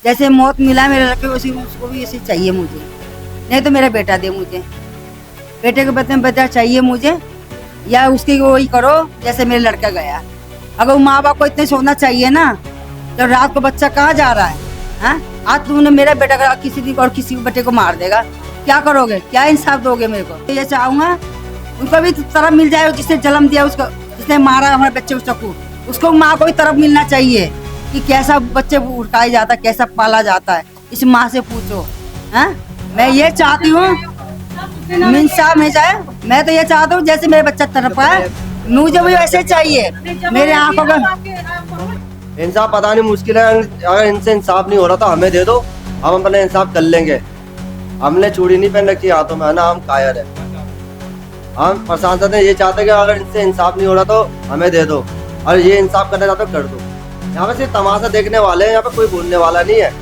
जैसे मौत मिला मेरे लड़के को उसी उसको भी ऐसे चाहिए मुझे, नहीं तो मेरा बेटा दे मुझे, बेटे के बदले में बेटा चाहिए मुझे, या उसकी वही करो जैसे मेरे लड़का गया। अगर माँ बाप को इतने सोचना चाहिए ना, तो रात को बच्चा कहाँ जा रहा है? हाँ, आज तुमने मेरा बेटा का किसी दिन और किसी बेटे को मार देगा, क्या करोगे? क्या इंसाफ दोगे मेरे को? तो ये चाहूंगा उनको भी तरफ मिल जाए, जिसने जन्म दिया उसको, जिसने मारा हमारे बच्चे को चक्कू, उसको माँ को भी तरफ मिलना चाहिए कि कैसा बच्चे को उठाया जाता है, कैसा पाला जाता है, इस माँ से पूछो। हाँ, मैं ये चाहती हूँ इंसाफ में जाए। मैं तो ये चाहता हूँ जैसे मेरे बच्चा तरफ है, मुझे भी वैसे चाहिए। मेरे आंखों का इंसाफ पता नहीं मुश्किल है। अगर इनसे इंसाफ नहीं हो रहा तो हमें दे दो, हम अपना इंसाफ कर लेंगे। हमने चूड़ी नहीं पहन रखी हाथों में, है ना, हम कायर है। हम प्रशासन ने ये चाहते कि अगर इनसे इंसाफ नहीं हो रहा तो हमें दे दो, और ये इंसाफ करना चाहते हो कर दो। यहाँ पे सिर्फ तमाशा देखने वाले हैं, यहाँ पे कोई बोलने वाला नहीं है।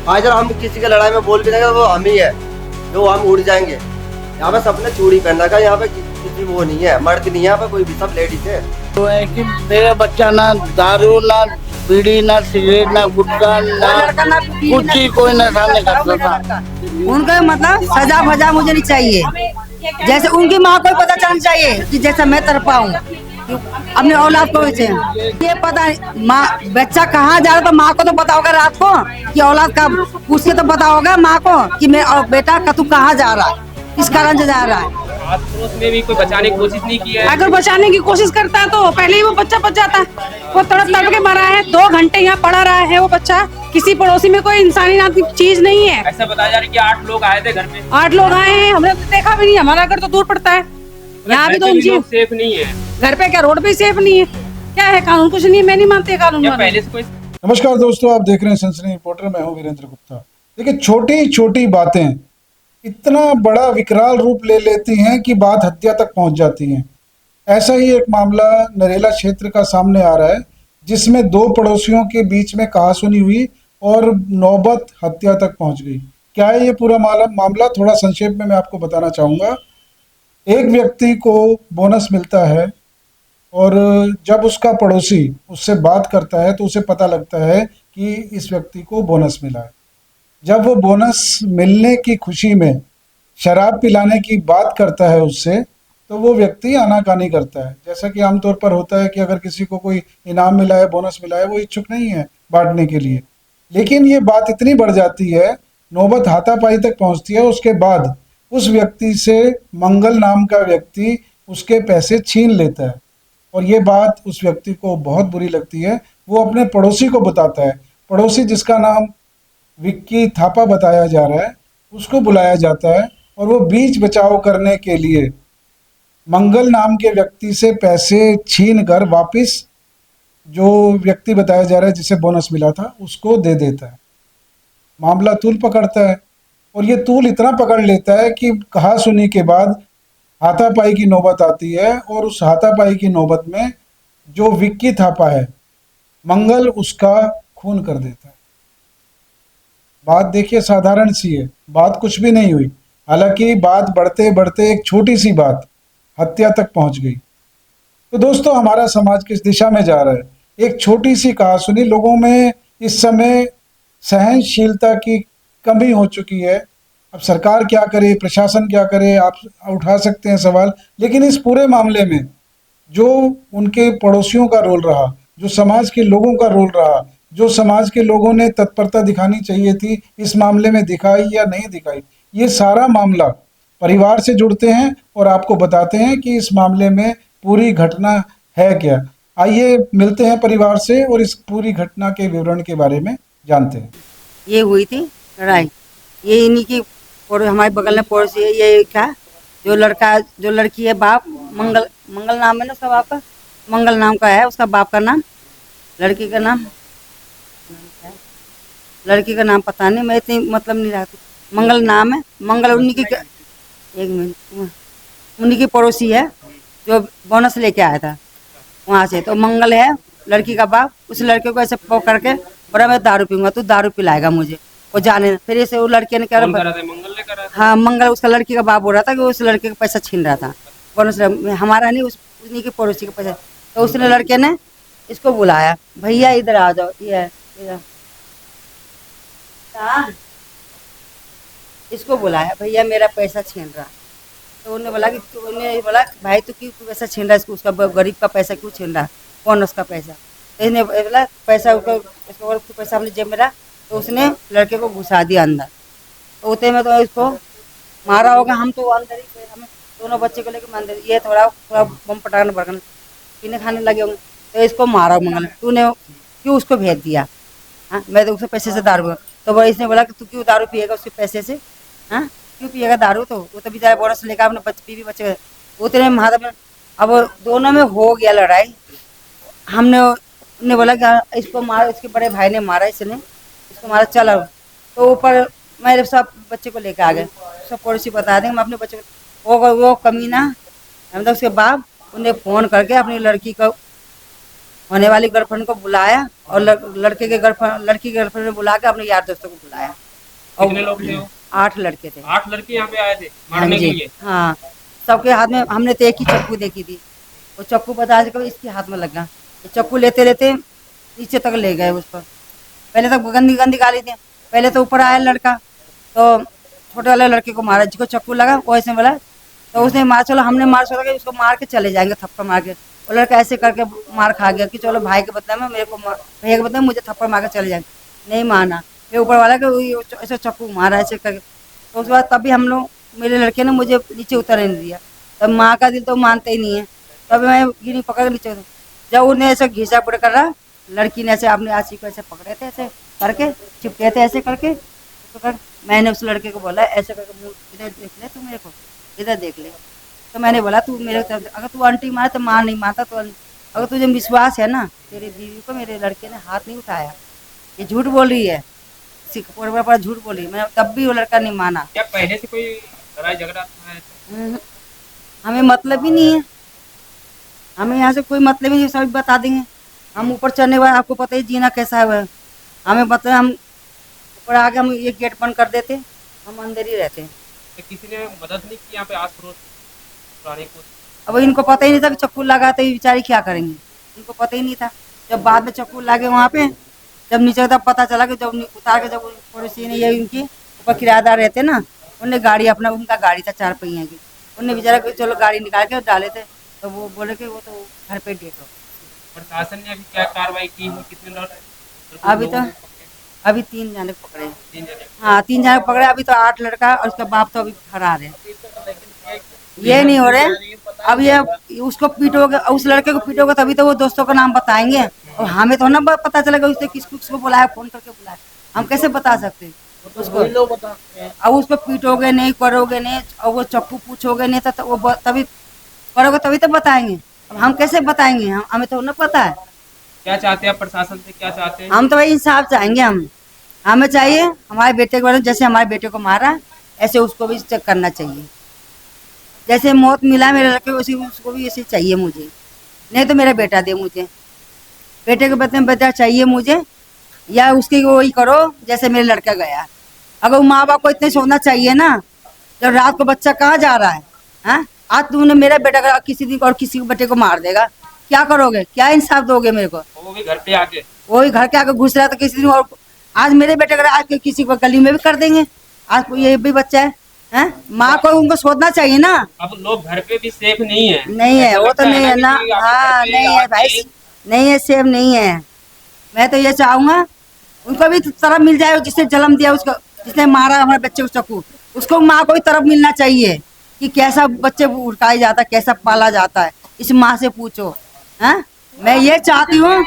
आज अगर हम किसी की लड़ाई में बोल भी देंगे तो वो हम ही है जो हम उड़ जाएंगे। यहाँ पे सबने चूड़ी पहन रखा है, यहाँ पे किसी वो नहीं है, मर्द नहीं है यहाँ पे कोई भी, सब लेडीज है। तो है कि मेरा बच्चा ना दारू, ना बीड़ी, ना सिगरेट, ना गुटखा, ना कुछ ही कोई नशा नहीं करता था। उनका मतलब सजा फजा मुझे नहीं चाहिए, जैसे उनकी माँ को पता चलना चाहिए कि जैसा मैं तरफा हूँ अपने औलाद को, वैसे ये पता माँ बच्चा कहाँ जा रहा था, माँ को तो पता होगा रात को कि औलाद का पूछे तो पता होगा माँ को कि मेरा बेटा का तू कहाँ जा रहा है, किस कारण से जा रहा है। आस पड़ोस में भी कोई बचाने की कोशिश नहीं की है? अगर बचाने की कोशिश करता है तो पहले ही वो बच्चा बच जाता है। वो तड़प तड़प के मरा है, 2 घंटे यहाँ पड़ा रहा है वो बच्चा। किसी पड़ोसी में कोई इंसानी नाम की चीज नहीं है। ऐसा बताया जा रहा है कि 8 लोग आए थे घर पे। 8 लोग आए हैं, हमने तो देखा भी नहीं, हमारा घर तो दूर पड़ता है। यहाँ भी तो लोग सेफ नहीं है। घर पे क्या रोड पे सेफ नहीं है? क्या है कानून? कुछ नहीं, मैं नहीं मानती कानून। पहले से कोई नमस्कार दोस्तों, आप देख रहे हैं सनसनी रिपोर्टर। मैं हूं वीरेंद्र गुप्ता। देखिए, छोटी छोटी बातें इतना बड़ा विकराल रूप ले लेती हैं कि बात हत्या तक पहुंच जाती हैं। ऐसा ही एक मामला नरेला क्षेत्र का सामने आ रहा है, जिसमें 2 पड़ोसियों के बीच में कहासुनी हुई और नौबत हत्या तक पहुंच गई। क्या है ये पूरा मामला? थोड़ा संक्षेप में मैं आपको बताना चाहूँगा। एक व्यक्ति को बोनस मिलता है और जब उसका पड़ोसी उससे बात करता है तो उसे पता लगता है कि इस व्यक्ति को बोनस मिला है। जब वो बोनस मिलने की खुशी में शराब पिलाने की बात करता है उससे, तो वो व्यक्ति आनाकानी करता है। जैसा कि आमतौर पर होता है कि अगर किसी को कोई इनाम मिला है, बोनस मिला है, वो इच्छुक नहीं है बांटने के लिए। लेकिन ये बात इतनी बढ़ जाती है, नौबत हाथापाई तक पहुंचती है। उसके बाद उस व्यक्ति से मंगल नाम का व्यक्ति उसके पैसे छीन लेता है, और ये बात उस व्यक्ति को बहुत बुरी लगती है। वो अपने पड़ोसी को बताता है। पड़ोसी, जिसका नाम विक्की थापा बताया जा रहा है, उसको बुलाया जाता है और वो बीच बचाव करने के लिए मंगल नाम के व्यक्ति से पैसे छीन कर वापिस जो व्यक्ति बताया जा रहा है जिसे बोनस मिला था उसको दे देता है। मामला तूल पकड़ता है, और ये तूल इतना पकड़ लेता है कि कहासुनी के बाद हाथापाई की नौबत आती है, और उस हाथापाई की नौबत में जो विक्की थापा है, मंगल उसका खून कर देता है। बात देखिए साधारण सी है, बात कुछ भी नहीं हुई। हालांकि बात बढ़ते बढ़ते एक छोटी सी बात हत्या तक पहुंच गई। तो दोस्तों, हमारा समाज किस दिशा में जा रहा है? एक छोटी सी कहासुनी, लोगों में इस समय सहनशीलता की कमी हो चुकी है। अब सरकार क्या करे, प्रशासन क्या करे, आप उठा सकते हैं सवाल। लेकिन इस पूरे मामले में जो उनके पड़ोसियों का रोल रहा, जो समाज के लोगों का रोल रहा, जो समाज के लोगों ने तत्परता दिखानी चाहिए थी, इस मामले में दिखाई या नहीं दिखाई, ये सारा मामला परिवार से जुड़ते हैं और आपको बताते हैं कि इस मामले में पूरी घटना है क्या। आइए मिलते हैं परिवार से और इस पूरी घटना के विवरण के बारे में जानते हैं। ये हुई थी लड़ाई, ये इन्हीं की, और हमारे बगल में पड़ोसी है, ये क्या जो लड़का जो लड़की है, बाप मंगल नाम है ना उसका, बाप का मंगल नाम का है, उसका बाप का नाम, लड़की का नाम पता नहीं, मैं इतनी मतलब नहीं रहती। मंगल नाम है, मंगल उन्हीं की, एक मिनट, उन्हीं की पड़ोसी है जो बोनस लेके आया था वहाँ से। तो मंगल है लड़की का बाप, उस लड़के को ऐसे पकड़ के बोला मैं दारू पीऊंगा, तू दारू पिलाएगा मुझे, वो जाने। फिर ऐसे वो लड़के ने क्या, मंगल ने करा? हाँ, मंगल उसका लड़की का बाप बोल रहा था कि उस लड़के का पैसा छीन रहा था, बोनस हमारा नहीं, उन्हीं के पड़ोसी का पैसा। तो उसने लड़के ने इसको बुलाया, भैया इधर आ जाओ, ये हाँ, इसको बुलाया, भैया मेरा पैसा छीन रहा। तो उन्होंने बोला कि उन्होंने बोला भाई तू क्यों पैसा छीन रहा है, इसको उसका गरीब का पैसा क्यों छीन रहा, कौन उसका पैसा। तो इसने बोला पैसा उसको पैसा अपने जेब में रहा। तो उसने लड़के को घुसा दिया अंदर। तो उतने में तो इसको मारा होगा, हम तो अंदर ही थे, हमें दोनों बच्चे को लेकर अंदर, ये थोड़ा थोड़ा बम पटाखा बर्तन पीने खाने लगे होंगे। तो इसको मारा मंगल, तूने क्यों उसको भेज दिया। हाँ, मैं तो उसके पैसे से दारू। तो वो इसने बोला कि तू क्यों दारू पिएगा उसके पैसे से, हाँ क्यों पिएगा दारू। तो वो तो बेचारा बोनस लेकर अपने बीवी बच्चे उतने महादेव में। अब दोनों में हो गया लड़ाई। हमने बोला कि इसको मार, इसके बड़े भाई ने मारा, इसने इसको मारा, चलो। तो ऊपर मेरे सब बच्चे को लेकर आ गए, सब पड़ोसी बता देंगे। मैं अपने बच्चे को वो कमीना मतलब उसके बाप उन्हें फ़ोन करके अपनी लड़की को होने वाली गर्लफ्रेंड को बुलाया और लड़की के गर्लफ्रेंड ने बुला के अपने यार दोस्तों को बुलाया। कितने लोग थे वो? 8 लड़के थे। 8 लड़के यहाँ पे आए थे हाँ मारने के जी, लिए। हाँ, सबके हाथ में हमने तो एक ही चक्कू देखी थी। वो चक्कू बता के इसके हाथ में लगा, चक्कू लेते लेते नीचे तक ले गए उस पर। पहले तो गंदी गंदी गाली थी। पहले तो ऊपर आया लड़का, तो छोटे वाले लड़के को मारा, जिसको चक्कू लगा वो ऐसे बोला। तो उसने मार, चलो हमने मार सोचा कि उसको मार के चले जाएंगे, थप्पड़ मार के। वो लड़का ऐसे करके मार खा गया कि चलो भाई के बदले में मेरे को भैया के बदले में मुझे थप्पड़ मार के चले जाएंगे। नहीं माना, फिर ऊपर वाला कि ऐसे चक्कू मारा ऐसे करके। तो उसके बाद तभी हम लोग, मेरे लड़के ने मुझे नीचे उतरने नहीं दिया। तब माँ का दिल तो मानते ही नहीं है। तब मैं गिनी पकड़ के नीचे जब उन्हें ऐसे घिसा पड़ कर रहा, लड़की ने ऐसे अपने आशी को ऐसे पकड़े थे, ऐसे करके चिपके थे ऐसे करके। तो मैंने उस लड़के को बोला ऐसे करके, मुँह इधर देख ले, तू मेरे को इधर देख ले। तो मैंने बोला तू मेरे तरफ, अगर तू आंटी मारे तो मार, नहीं मारता तो अगर तुझे विश्वास है ना, तेरी बीवी को मेरे लड़के ने हाथ नहीं उठाया, ये झूठ बोल रही है, पर झूठ बोल रही है। मैं तब भी वो लड़का नहीं माना। क्या पहले से कोई लड़ाई झगड़ा था? हमें मतलब ही नहीं है, हमें यहाँ से कोई मतलब ही नहीं, सब बता देंगे। हम ऊपर चढ़ने वाले, आपको पता ही जीना कैसा है। हमें पता है, हम ऊपर आके हम ये गेट बंद कर देते, हम अंदर ही रहते हैं। तो किसी ने मदद नहीं की यहाँ पे आस पड़ोस पुराने को? अब इनको पता ही नहीं था कि चक्कू लगा, तो ये बेचारी क्या करेंगे, इनको पता ही नहीं था। जब बाद में चक्कू लगे वहाँ पे, जब नीचे तब पता चला कि जब उतार के, जब पड़ोसी ने ये उनकी ऊपर किराएदार रहते ना, उनने गाड़ी अपना, उनका गाड़ी था 4 पहिया की, उनने बेचारा चलो गाड़ी निकाल के डाले थे। तो वो बोले कि वो तो घर पे डेट हो। प्रशासन ने अभी क्या कार्रवाई की है? कितने लोग अभी तो अभी 3 जाने पकड़े। 3 जने। हाँ, 3 जाने पकड़े। अभी तो 8 लड़का और उसका बाप तो अभी फरार है। ये नहीं हो रहे। अब ये उसको पीटोगे, उस लड़के को पीटोगे तभी तो वो दोस्तों का नाम बताएंगे। और हमें तो ना पता चलेगा उसने किसको बुलाया, फोन करके बुलाया, हम कैसे बता सकते हैं उसको। अब उसको पीटोगे नहीं, करोगे नहीं, और वो चक्कू पूछोगे नहीं तो वो तभी करोगे, तभी तो बताएंगे। अब हम कैसे बताएंगे, हमें तो ना पता है। क्या चाहते हैं आप प्रशासन से, क्या चाहते हैं? हम तो भाई इंसाफ चाहेंगे। हमें चाहिए हमारे बेटे के बारे में, जैसे हमारे बेटे को मारा ऐसे उसको भी चेक करना चाहिए। जैसे मौत मिला मेरे लड़के को, उसको भी ऐसे चाहिए मुझे। नहीं तो मेरा बेटा दे मुझे, बेटे के बदले में बेटा चाहिए मुझे, या उसकी वही करो जैसे मेरे लड़का गया। अगर माँ बाप को इतने सोचना चाहिए ना, जब रात को बच्चा कहाँ जा रहा है। हाँ, आज तुमने मेरा बेटा का किसी दिन और किसी बेटे को मार देगा, क्या करोगे, क्या इंसाफ दोगे मेरे को। वो भी घर पे आके, वही घर के आके घुस रहा है, तो किसी दिन और आज मेरे बेटे का आज किसी को गली में भी कर देंगे। आज ये भी बच्चा है, हैं? माँ को उनको सोचना चाहिए ना। अब लोग घर पे भी सेफ नहीं है। नहीं है, ऐसा वो तो लगता नहीं है ना। कि आपके हाँ, घर पे नहीं है भाई, आके नहीं है, सेफ नहीं है। मैं तो ये चाहूंगा उनको भी तरफ मिल जाए, जिसने जन्म दिया उसको, जिसने मारा हमारे बच्चे को चक्कू, उसको माँ को भी तरफ मिलना चाहिए कि कैसा बच्चे को उठाया जाता है, कैसा पाला जाता है। इस माँ से पूछो। हाँ, मैं ये चाहती हूँ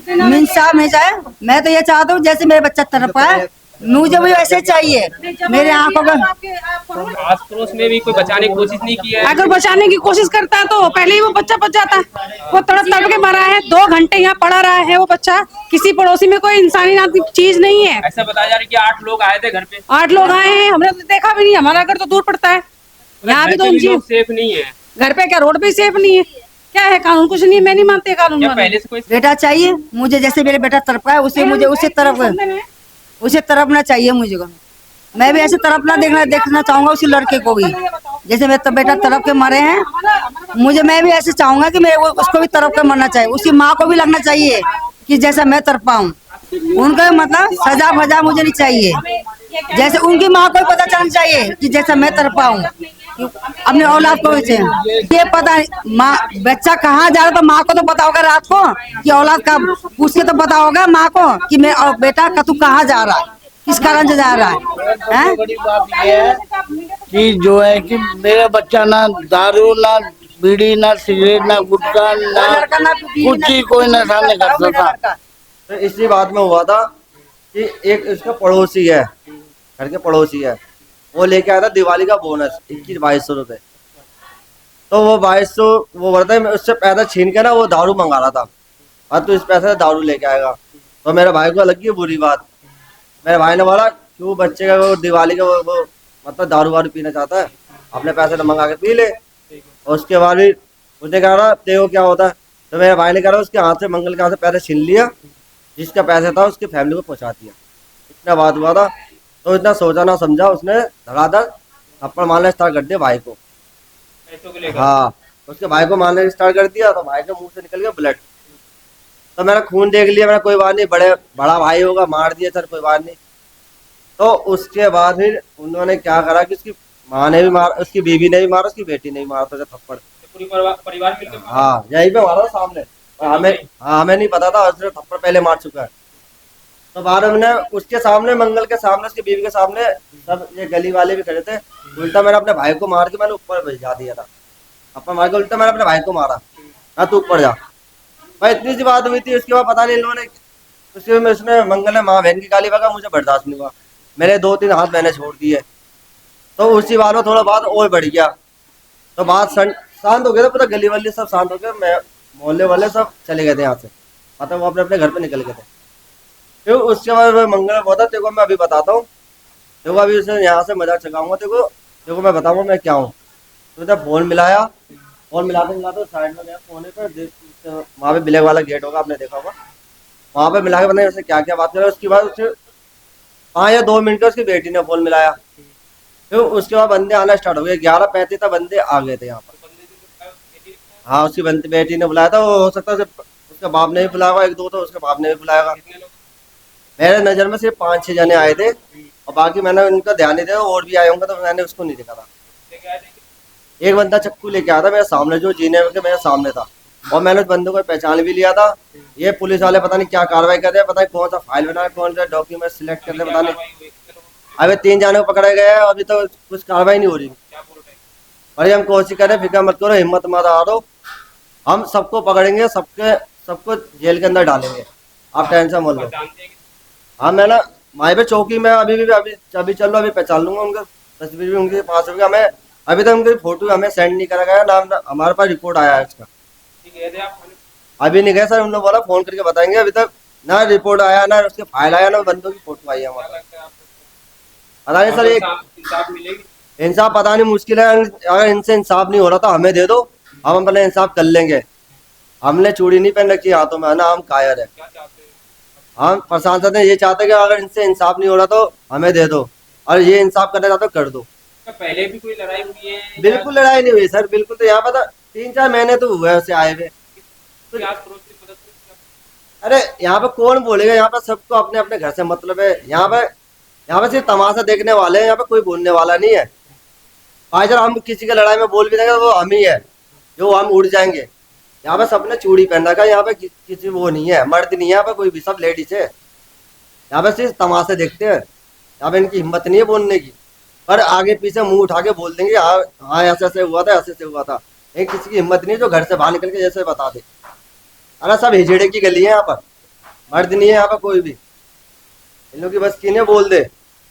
इंसाफ मिल जाए। मैं तो ये चाहता हूँ जैसे मेरे बच्चा तड़पा है, मुझे भी वैसे चाहिए। मेरे आंखों का आस पड़ोस में भी कोई बचाने की कोशिश नहीं की है? अगर बचाने की कोशिश करता है तो पहले ही वो बच्चा बच जाता। वो तड़प तड़प के मरा है, 2 घंटे यहाँ पड़ा रहा है वो बच्चा। किसी पड़ोसी में कोई इंसानी नाम की चीज नहीं है। ऐसा बताया जा रहा है कि 8 लोग आए थे घर पे। 8 लोग आए हैं, हमने तो देखा भी नहीं। हमारा घर तो दूर पड़ता है, यहाँ भी घर तो पे भी उनकी लोग सेफ नहीं है। घर पे क्या, रोड पे सेफ नहीं है। क्या है कानून, कुछ नहीं। मैं नहीं मानती कानून। क्या पहले से कोई बेटा चाहिए मुझे, जैसे मेरे बेटा तड़पा है उसे मुझे उसे तरफना चाहिए मुझे को। मैं भी ऐसे तरफना देखना चाहूंगा उसी लड़के को भी, जैसे मेरे तो बेटा तरफ के मरे हैं। मुझे, मैं भी ऐसे चाहूंगा कि मैं उसको भी तरफ के मरना चाहिए। उसकी माँ को भी लगना चाहिए कि जैसा मैं तरफा हूँ। उनका मतलब सजा फजा मुझे नहीं चाहिए। जैसे उनकी माँ को पता चलना चाहिए कि जैसे मैं तड़पा हूँ अपने औलाद को, वैसे ये पता माँ बच्चा कहाँ जा रहा, तो माँ को तो पता होगा रात को कि औलाद का पूछ के तो पता होगा माँ को कि मैं बेटा का तू कहाँ जा रहा है, किस कारण से जा रहा है, हैं? बड़ी बात ये है कि जो है कि मेरा बच्चा ना दारू ना बीड़ी ना सिगरेट ना गुटखा ना कुछ ही कोई नशा नहीं करता था। तो इसी बात में हुआ था कि एक उसका पड़ोसी है, घर के पड़ोसी है, वो लेके आया था दिवाली का बोनस 21-2200 रुपये। तो वो 2200 वो बोलता है मैं उससे पैसा छीन के ना वो दारू मंगा रहा था, और तू इस पैसे से दारू लेके आएगा। तो मेरे भाई को लगी बुरी बात। मेरे भाई ने बोला क्यों बच्चे का वो दिवाली का वो मतलब दारू वारू पीना चाहता है, अपने पैसे तो मंगा के पी ले। और उसके बाद भी उसने कहा तेरे को क्या होता है, तो मेरे भाई ने कहा उसके हाथ से मंगल के हाथ से पैसे छीन लिया, जिसका पैसा था उसकी फैमिली को पहुंचा दिया। इतना बात हुआ था। तो इतना सोचा ना समझा उसने धड़ाधड़ थप्पड़ मारना स्टार्ट कर दिया भाई को। पैसों को लेकर हाँ, उसके भाई को मारने स्टार्ट कर दिया, तो भाई के मुंह से निकल गया ब्लड। तो मैंने खून देख लिया, मैंने कोई बात नहीं, बड़ा भाई होगा, मार दिया सर कोई बात नहीं। तो उसके बाद फिर उन्होंने क्या करा कि उसकी माँ ने भी मारा, उसकी बीवी ने भी मारा, उसकी बेटी ने भी मारा था थप्पड़। पूरी परिवार मिलकर हाँ, यहीं पे मारा था सामने। और हमें नहीं पता था उसने थप्पड़ पहले मार चुका है। तो बाद में हमने उसके सामने, मंगल के सामने, उसकी बीवी के सामने, सब ये गली वाले भी खड़े थे, उल्टा मैंने अपने भाई को मार के मैंने ऊपर भिजा दिया था। अपना मार के उल्टा मैंने अपने भाई को मारा, हाँ तू ऊपर जा। भाई इतनी सी बात हुई थी। उसके बाद पता नहीं इन लोगों ने उसके में उसने मंगल ने माँ बहन की गाली बका, मुझे बर्दाश्त नहीं हुआ, मेरे 2-3 हाथ मैंने छोड़ दिए। तो उसी बात में थोड़ा बात और बढ़ गया। तो बात शांत हो गया था, पूरा गली वाले सब शांत हो गए, मैं मोहल्ले वाले सब चले गए थे यहाँ से, मतलब वो अपने अपने घर पे निकल गए थे। फिर उसके बाद मंगल बोला तेरे को मैं अभी बताता हूँ, तेरे को अभी उसे यहाँ से मजाक चकाऊंगा, तेरे को मैं बताऊंगा मैं क्या हूँ। तो उधर फोन मिलाया, फोन मिलाते साइड में गया कोने पर, वहाँ पे ब्लैक वाला गेट होगा, आपने देखा होगा, वहाँ पे मिला के बताया उससे क्या क्या बात कर रहा है। उसके बाद उसे 5 या 2 मिनट का उसकी बेटी ने फोन मिलाया। फिर उसके बाद बंदे आना स्टार्ट हो गए, 11:35 तक बंदे आ गए थे यहाँ पर। हाँ, उसकी बेटी ने बुलाया था, वो हो सकता है उसका बाप ने भी बुलाया होगा, 1-2 तो उसके बाप ने भी बुलाया होगा। मेरे नज़र में सिर्फ 5-6 जने आए थे, और बाकी मैंने उनका ध्यान नहीं दिया, और भी आए होंगे तो मैंने उसको नहीं देखा था। एक बंदा चक्कू लेके आया था मेरे सामने, जो जीने के मेरे सामने था, और मैंने उस बंदे को पहचान भी लिया था। ये पुलिस वाले पता नहीं क्या कार्रवाई कर रहे हैं, पता नहीं कौन सा फाइल बना है, कौन सा डॉक्यूमेंट सिलेक्ट कर रहे हैं, पता नहीं। अभी 3 जाने को पकड़े गए हैं, अभी तो कुछ कार्रवाई नहीं हो रही। और हम कोशिश करें, फिक्र मत करो, हिम्मत मत हारो, हम सबको पकड़ेंगे, सबको जेल के अंदर डालेंगे, आप टेंशन मत लो। हाँ, मैं ना वहीं पे चौकी में अभी चल रहा, अभी पहचान लूंगा उनका तस्वीर भी उनके पास होगी। हमें अभी तक उनकी फोटो हमें सेंड नहीं करा गया, ना हमारे पास रिपोर्ट आया है इसका। अभी नहीं गए सर, उन लोग बोला फोन करके बताएंगे, अभी तक ना रिपोर्ट आया, ना उसके फाइल आया, ना बंदों की फोटो आई है हमारे। पता नहीं सर, एक इंसाफ पता नहीं मुश्किल है, अगर इनसे इंसाफ नहीं हो रहा तो हमें दे दो, हम अपना इंसाफ कर लेंगे। हमने चूड़ी नहीं पहन रखी हाथों में, ना हम कायर है। हम प्रशासन से ये चाहते हैं कि अगर इनसे इंसाफ नहीं हो रहा तो हमें दे दो, और ये इंसाफ करना चाहते हो कर दो। पहले भी कोई लड़ाई हुई है? बिल्कुल लड़ाई नहीं हुई सर, बिल्कुल। तो यहाँ पर 3-4 महीने तो हुए उसे आए हुए। अरे यहाँ पे कौन बोलेगा, यहाँ पे सबको अपने अपने घर से मतलब है। यहाँ पे सिर्फ तमाशा देखने वाले हैं, यहाँ पे कोई बोलने वाला नहीं है। आज हम किसी के लड़ाई में बोल भी देंगे तो वो हम ही है, जो हम उड़ जाएंगे। यहाँ पे सबने चूड़ी पहन रखा है, यहाँ पे किसी वो नहीं है, मर्द नहीं है यहाँ पे कोई भी, सब लेडीज है। यहाँ पे सिर्फ तमाशे देखते हैं, यहाँ पे इनकी हिम्मत नहीं है बोलने की, पर आगे पीछे मुंह उठा के बोल देंगे हाँ ऐसे ऐसे हुआ था, ऐसे ऐसे हुआ था। एक किसी की हिम्मत नहीं है जो घर से बाहर निकल के जैसे बता दे। अरे सब हिजड़े की गली है यहाँ पर, मर्द नहीं है यहाँ पर कोई भी। इन लोग की बस की नहीं बोल दे।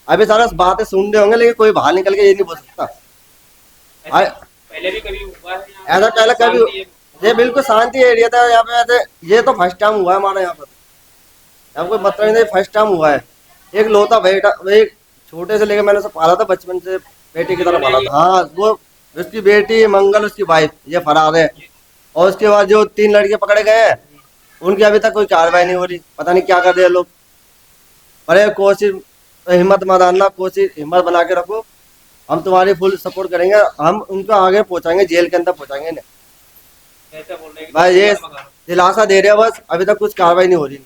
अभी सारा बातें सुन रहे होंगे, लेकिन कोई बाहर निकल के ये नहीं बोल सकता। पहले भी कभी हुआ है ऐसा पहले कभी, ये बिल्कुल शांति एरिया था यहाँ पे। ऐसे ये तो फर्स्ट टाइम हुआ है हमारे यहाँ पर, यहाँ कोई मतलब नहीं, फर्स्ट टाइम हुआ है। एक लोता बेटा, वही छोटे से लेकर मैंने उसे पाला था, बचपन से बेटी की तरह पाला था। हाँ, वो उसकी बेटी मंगल, उसकी वाइफ, ये फरार है। और उसके बाद जो 3 लड़के पकड़े गए हैं, उनकी अभी तक कोई कार्रवाई नहीं हो रही, पता नहीं क्या कर रहे हैं लोग। अरे कोशिश, हिम्मत मत हारना, कोशिश हिम्मत बना के रखो, हम तुम्हारी फुल सपोर्ट करेंगे। हम उनको आगे पहुंचाएंगे, जेल के अंदर पहुंचाएंगे ना। भाई ये दिलासा दे रहे हैं बस, अभी तक कुछ कार्रवाई नहीं हो रही।